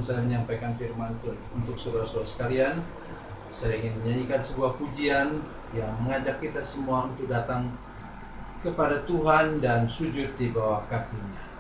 saya menyampaikan firman Tuhan untuk saudara-saudara sekalian, saya ingin menyanyikan sebuah pujian yang mengajak kita semua untuk datang kepada Tuhan dan sujud di bawah kaki-Nya.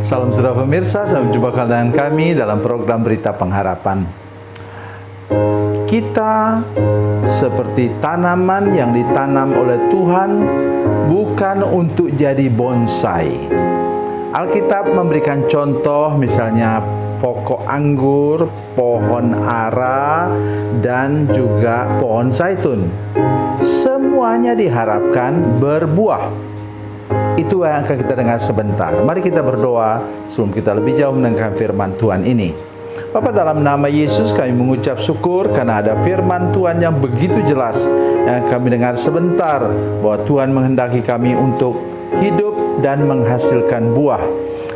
Salam saudara pemirsa, sampai jumpa dengan kami dalam program Berita Pengharapan. Kita seperti tanaman yang ditanam oleh Tuhan, bukan untuk jadi bonsai. Alkitab memberikan contoh, misalnya pokok anggur, pohon ara, dan juga pohon zaitun. Semuanya diharapkan berbuah. Itu yang akan kita dengar sebentar. Mari kita berdoa sebelum kita lebih jauh mendengarkan firman Tuhan ini. Bapa, dalam nama Yesus kami mengucap syukur karena ada firman Tuhan yang begitu jelas yang kami dengar sebentar, bahwa Tuhan menghendaki kami untuk hidup dan menghasilkan buah.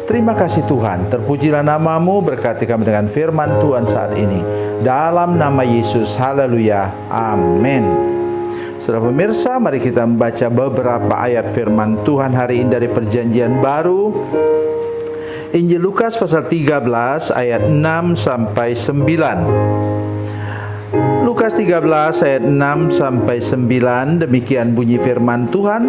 Terima kasih Tuhan, terpujilah nama-Mu, berkati kami dengan firman Tuhan saat ini. Dalam nama Yesus, haleluya, amin. Saudara pemirsa, mari kita membaca beberapa ayat firman Tuhan hari ini dari Perjanjian Baru. Injil Lukas pasal 13 ayat 6 sampai 9. Lukas 13 ayat 6 sampai 9, demikian bunyi firman Tuhan.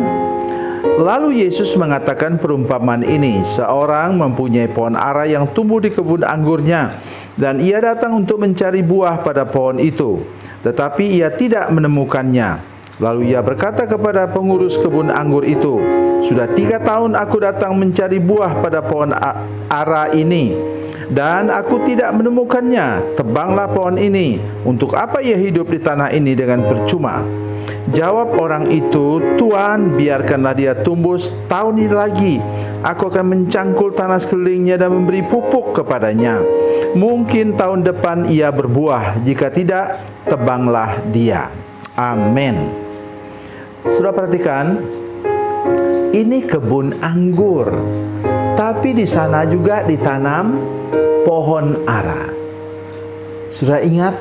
Lalu Yesus mengatakan perumpamaan ini, seorang mempunyai pohon ara yang tumbuh di kebun anggurnya, dan ia datang untuk mencari buah pada pohon itu, tetapi ia tidak menemukannya. Lalu ia berkata kepada pengurus kebun anggur itu, sudah 3 tahun aku datang mencari buah pada pohon ara ini, dan aku tidak menemukannya. Tebanglah pohon ini. Untuk apa ia hidup di tanah ini dengan percuma? Jawab orang itu, Tuan, biarkanlah dia tumbuh setahun ini lagi. Aku akan mencangkul tanah sekelilingnya dan memberi pupuk kepadanya. Mungkin tahun depan ia berbuah. Jika tidak, tebanglah dia. Amin. Sudah perhatikan, ini kebun anggur, tapi di sana juga ditanam pohon ara. Sudah ingat,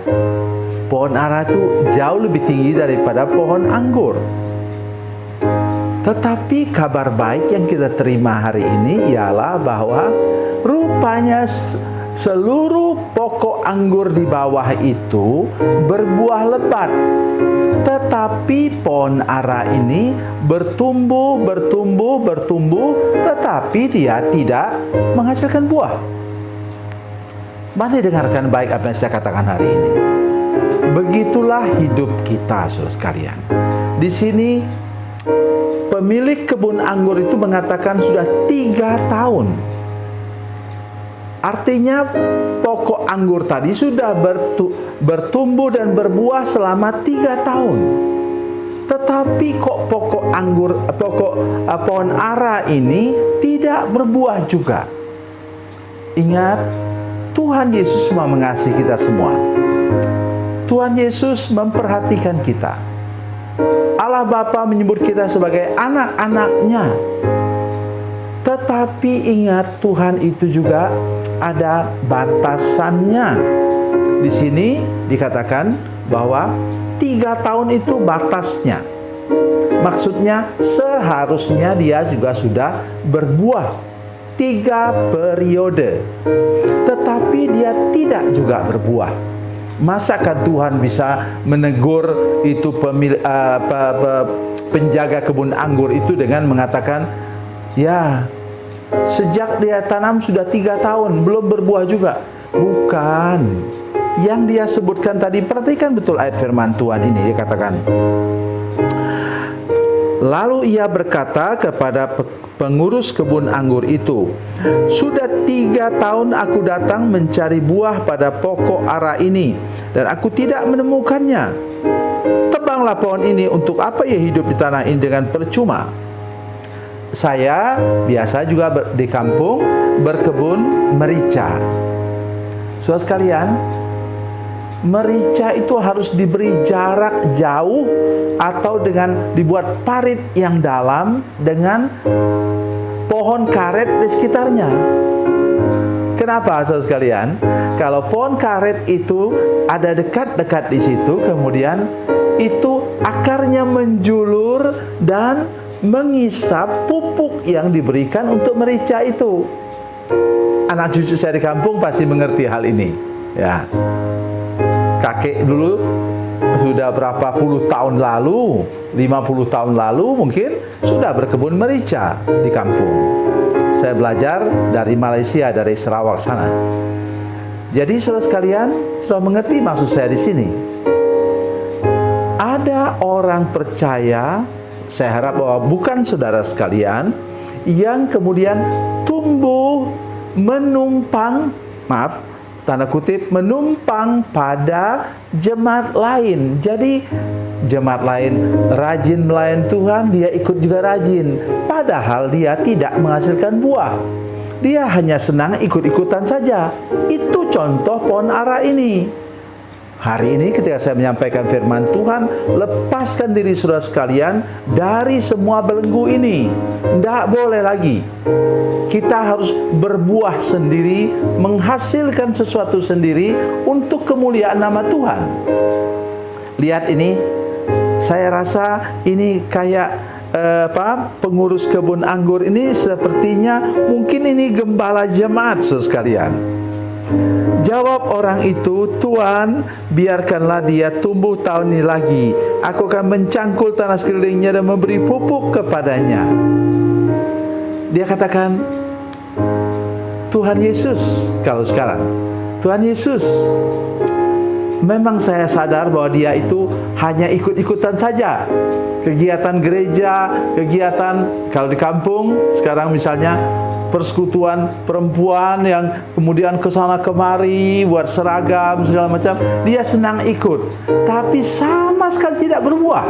pohon ara itu jauh lebih tinggi daripada pohon anggur. Tetapi kabar baik yang kita terima hari ini ialah bahwa rupanya seluruh pokok anggur di bawah itu berbuah lebat. Tetapi pohon ara ini bertumbuh, tetapi dia tidak menghasilkan buah. Mari dengarkan baik apa yang saya katakan hari ini. Begitulah hidup kita, saudara sekalian. Di sini pemilik kebun anggur itu mengatakan sudah 3 tahun Artinya pokok anggur tadi sudah bertumbuh dan berbuah selama 3 tahun. Tetapi kok pohon ara ini tidak berbuah juga. Ingat, Tuhan Yesus mau mengasihi kita semua. Tuhan Yesus memperhatikan kita. Allah Bapa menyebut kita sebagai anak-anaknya. Tetapi ingat, Tuhan itu juga ada batasannya. Di sini dikatakan bahwa 3 tahun itu batasnya. Maksudnya seharusnya dia juga sudah berbuah 3 periode. Tetapi dia tidak juga berbuah. Masakah Tuhan bisa menegur itu penjaga kebun anggur itu dengan mengatakan, ya, sejak dia tanam sudah 3 tahun belum berbuah juga? Bukan. Yang dia sebutkan tadi, perhatikan betul ayat firman Tuhan ini. Dia katakan, lalu ia berkata kepada pengurus kebun anggur itu, sudah 3 tahun aku datang mencari buah pada pokok ara ini, dan aku tidak menemukannya. Tebanglah pohon ini, untuk apa ia hidup di tanah ini dengan percuma? Saya biasa juga di kampung berkebun merica. Saudara sekalian, merica itu harus diberi jarak jauh atau dengan dibuat parit yang dalam dengan pohon karet di sekitarnya. Kenapa, saudara sekalian? Kalau pohon karet itu ada dekat-dekat di situ, kemudian itu akarnya menjulur dan mengisap pupuk yang diberikan untuk merica itu. Anak cucu saya di kampung pasti mengerti hal ini, ya. Kakek dulu sudah berapa puluh tahun lalu, 50 tahun lalu mungkin, sudah berkebun merica di kampung. Saya belajar dari Malaysia, dari Sarawak sana. Jadi saudara sekalian, sudah mengerti maksud saya di sini. Ada orang percaya, saya harap bahwa bukan saudara sekalian, yang kemudian tumbuh menumpang, tanda kutip, menumpang pada jemaat lain. Jadi jemaat lain rajin melayani Tuhan, dia ikut juga rajin, padahal dia tidak menghasilkan buah. Dia hanya senang ikut-ikutan saja. Itu contoh pohon ara ini. Hari ini ketika saya menyampaikan firman Tuhan, lepaskan diri saudara sekalian dari semua belenggu ini. Tidak boleh lagi. Kita harus berbuah sendiri, menghasilkan sesuatu sendiri untuk kemuliaan nama Tuhan. Lihat ini, saya rasa ini kayak pengurus kebun anggur ini sepertinya mungkin ini gembala jemaat saudara sekalian. Jawab orang itu, Tuhan, biarkanlah dia tumbuh tahun ini lagi. Aku akan mencangkul tanah sekelilingnya dan memberi pupuk kepadanya. Dia katakan, Tuhan Yesus, kalau sekarang, Tuhan Yesus, memang saya sadar bahwa dia itu hanya ikut-ikutan saja. Kegiatan gereja, kegiatan kalau di kampung, sekarang misalnya persekutuan perempuan yang kemudian kesana kemari buat seragam segala macam, dia senang ikut, tapi sama sekali tidak berbuah.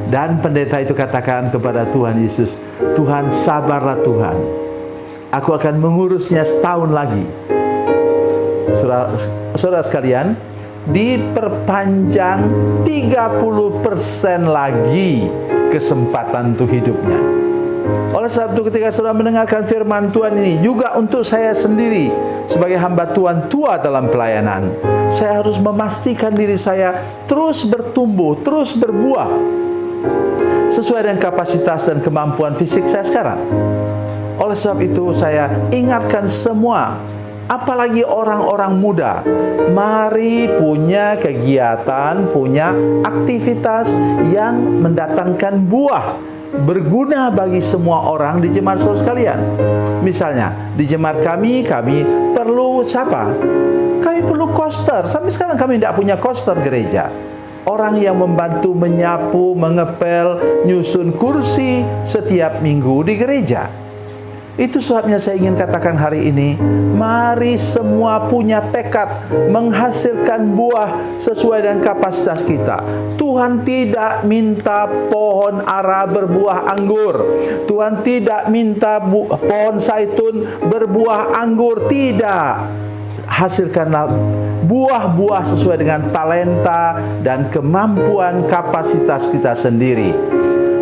Dan pendeta itu katakan kepada Tuhan Yesus, Tuhan, sabarlah Tuhan, aku akan mengurusnya setahun lagi. Saudara sekalian, diperpanjang 30% lagi kesempatan untuk hidupnya. Oleh sebab itu ketika saudara mendengarkan firman Tuhan ini, juga untuk saya sendiri sebagai hamba Tuhan tua dalam pelayanan, saya harus memastikan diri saya terus bertumbuh, terus berbuah sesuai dengan kapasitas dan kemampuan fisik saya sekarang. Oleh sebab itu saya ingatkan semua, apalagi orang-orang muda, mari punya kegiatan, punya aktivitas yang mendatangkan buah, berguna bagi semua orang di jemaat saudara sekalian. Misalnya di jemaat kami perlu siapa? Kami perlu koster. Sampai sekarang kami tidak punya koster gereja. Orang yang membantu menyapu, mengepel, nyusun kursi setiap minggu di gereja. Itu sebabnya saya ingin katakan hari ini, mari semua punya tekad menghasilkan buah sesuai dengan kapasitas kita. Tuhan tidak minta pohon ara berbuah anggur. Tuhan tidak minta pohon zaitun berbuah anggur. Tidak. Hasilkanlah buah-buah sesuai dengan talenta dan kemampuan kapasitas kita sendiri.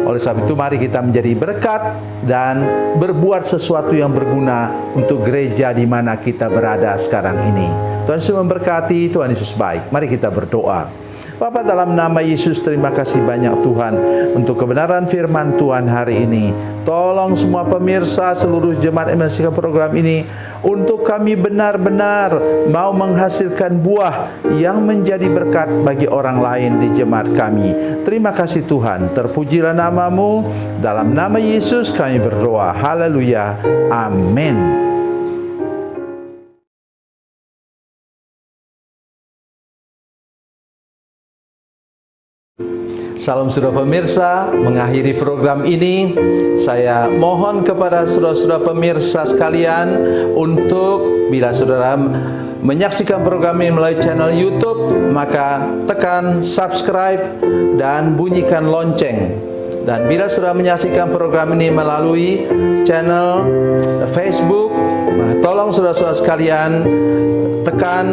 Oleh sebab itu mari kita menjadi berkat dan berbuat sesuatu yang berguna untuk gereja di mana kita berada sekarang ini. Tuhan Yesus memberkati, Tuhan Yesus baik. Mari kita berdoa. Bapa, dalam nama Yesus, terima kasih banyak Tuhan untuk kebenaran firman Tuhan hari ini. Tolong semua pemirsa seluruh jemaat yang menyaksikan program ini, untuk kami benar-benar mau menghasilkan buah yang menjadi berkat bagi orang lain di jemaat kami. Terima kasih Tuhan, terpujilah nama-Mu. Dalam nama Yesus kami berdoa. Haleluya. Amin. Salam saudara pemirsa, mengakhiri program ini saya mohon kepada saudara-saudara pemirsa sekalian untuk bila saudara menyaksikan program ini melalui channel YouTube, maka tekan subscribe dan bunyikan lonceng. Dan bila saudara menyaksikan program ini melalui channel Facebook, tolong saudara-saudara sekalian tekan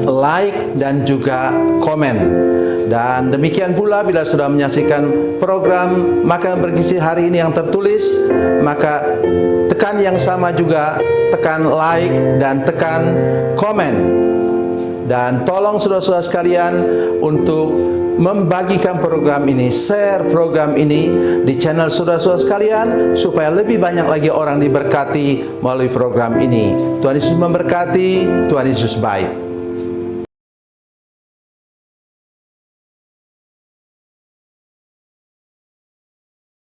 like dan juga komen. Dan demikian pula bila sudah menyaksikan program Makanan Bergizi hari ini yang tertulis, maka tekan yang sama juga, tekan like dan tekan komen. Dan tolong saudara-saudara sekalian untuk membagikan program ini, share program ini di channel saudara-saudara sekalian, supaya lebih banyak lagi orang diberkati melalui program ini. Tuhan Yesus memberkati, Tuhan Yesus baik.